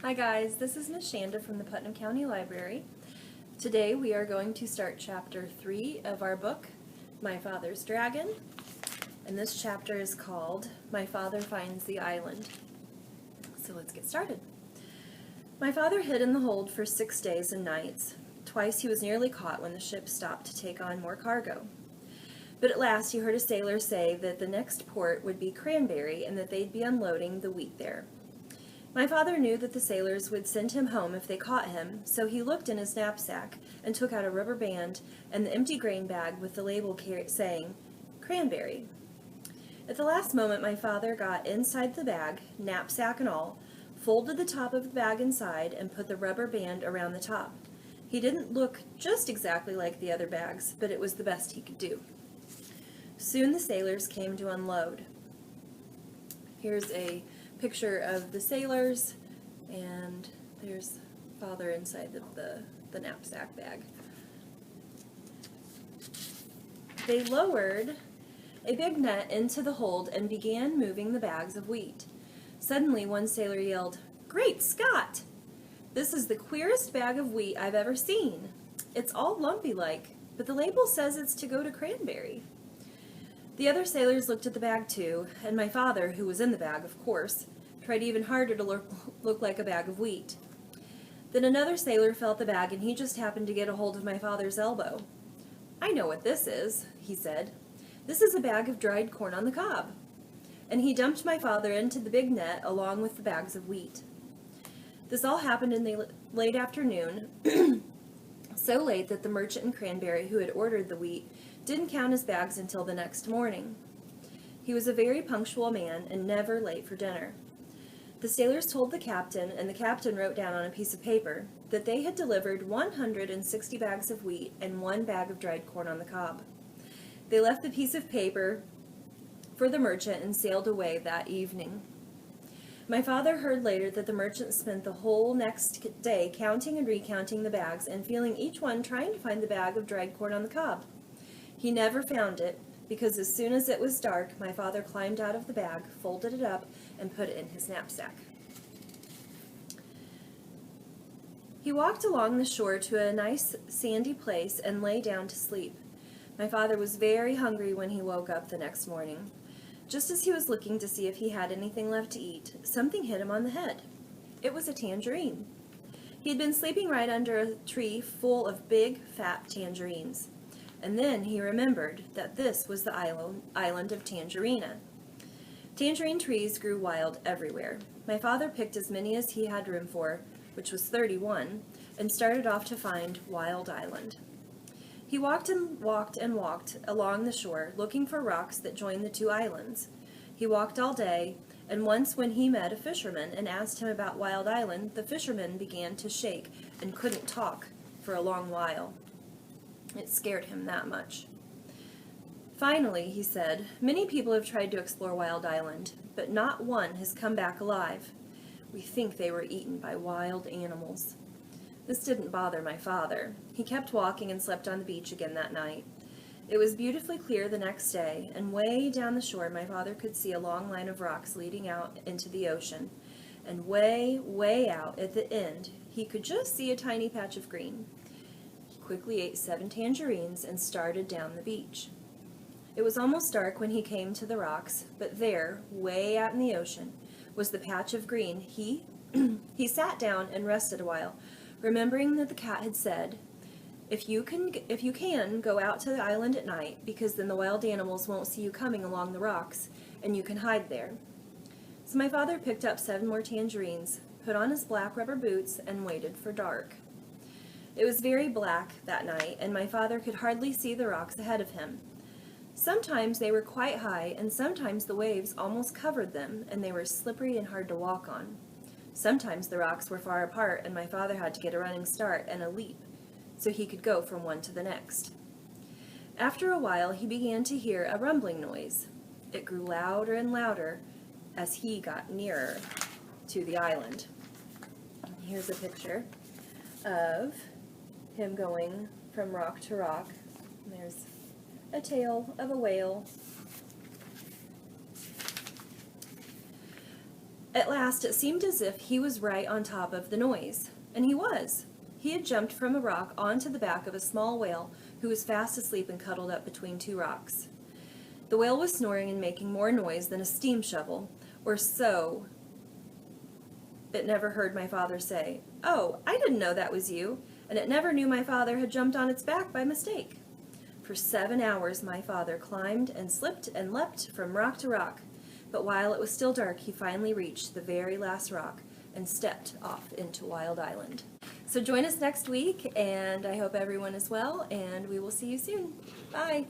Hi guys, this is Miss Shanda from the Putnam County Library. Today we are going to start chapter 3 of our book, My Father's Dragon, and this chapter is called My Father Finds the Island. So let's get started. My father hid in the hold for 6 days and nights. Twice he was nearly caught when the ship stopped to take on more cargo. But at last he heard a sailor say that the next port would be Cranberry and that they'd be unloading the wheat there. My father knew that the sailors would send him home if they caught him, so he looked in his knapsack and took out a rubber band and the empty grain bag with the label saying, Cranberry. At the last moment, my father got inside the bag, knapsack and all, folded the top of the bag inside, and put the rubber band around the top. He didn't look just exactly like the other bags, but it was the best he could do. Soon the sailors came to unload. Here's a picture of the sailors, and there's father inside the knapsack bag. They lowered a big net into the hold and began moving the bags of wheat. Suddenly one sailor yelled, "Great Scott! This is the queerest bag of wheat I've ever seen. It's all lumpy-like, but the label says it's to go to Cranberry." The other sailors looked at the bag too, and my father, who was in the bag, of course, tried even harder to look like a bag of wheat. Then another sailor felt the bag, and he just happened to get a hold of my father's elbow. "I know what this is," he said. "This is a bag of dried corn on the cob." And he dumped my father into the big net along with the bags of wheat. This all happened in the late afternoon, so late that the merchant in Cranberry who had ordered the wheat didn't count his bags until the next morning. He was a very punctual man and never late for dinner. The sailors told the captain, and the captain wrote down on a piece of paper, that they had delivered 160 bags of wheat and 1 bag of dried corn on the cob. They left the piece of paper for the merchant and sailed away that evening. My father heard later that the merchant spent the whole next day counting and recounting the bags and feeling each one trying to find the bag of dried corn on the cob. He never found it, because as soon as it was dark, my father climbed out of the bag, folded it up, and put it in his knapsack. He walked along the shore to a nice sandy place and lay down to sleep. My father was very hungry when he woke up the next morning. Just as he was looking to see if he had anything left to eat, something hit him on the head. It was a tangerine. He had been sleeping right under a tree full of big, fat tangerines. And then he remembered that this was the island of Tangerina. Tangerine trees grew wild everywhere. My father picked as many as he had room for, which was 31, and started off to find Wild Island. He walked and walked and walked along the shore, looking for rocks that joined the 2 islands. He walked all day, and once when he met a fisherman and asked him about Wild Island, the fisherman began to shake and couldn't talk for a long while. It scared him that much. Finally, he said, "Many people have tried to explore Wild Island, but not one has come back alive. We think they were eaten by wild animals." This didn't bother my father. He kept walking and slept on the beach again that night. It was beautifully clear the next day, and way down the shore my father could see a long line of rocks leading out into the ocean. And way, way out at the end, he could just see a tiny patch of green. He quickly ate 7 tangerines and started down the beach. It was almost dark when he came to the rocks, but there, way out in the ocean, was the patch of green. He sat down and rested a while, remembering that the cat had said, if you can, go out to the island at night, because then the wild animals won't see you coming along the rocks, and you can hide there." So my father picked up 7 more tangerines, put on his black rubber boots, and waited for dark. It was very black that night, and my father could hardly see the rocks ahead of him. Sometimes they were quite high, and sometimes the waves almost covered them, and they were slippery and hard to walk on. Sometimes the rocks were far apart, and my father had to get a running start and a leap, so he could go from one to the next. After a while, he began to hear a rumbling noise. It grew louder and louder as he got nearer to the island. Here's a picture of him going from rock to rock. There's a tail of a whale. At last, it seemed as if he was right on top of the noise. And he was. He had jumped from a rock onto the back of a small whale who was fast asleep and cuddled up between two rocks. The whale was snoring and making more noise than a steam shovel, or so it never heard my father say, "Oh, I didn't know that was you," and it never knew my father had jumped on its back by mistake. For 7 hours my father climbed and slipped and leapt from rock to rock, but while it was still dark he finally reached the very last rock and stepped off into Wild Island. So join us next week, and I hope everyone is well, and we will see you soon. Bye!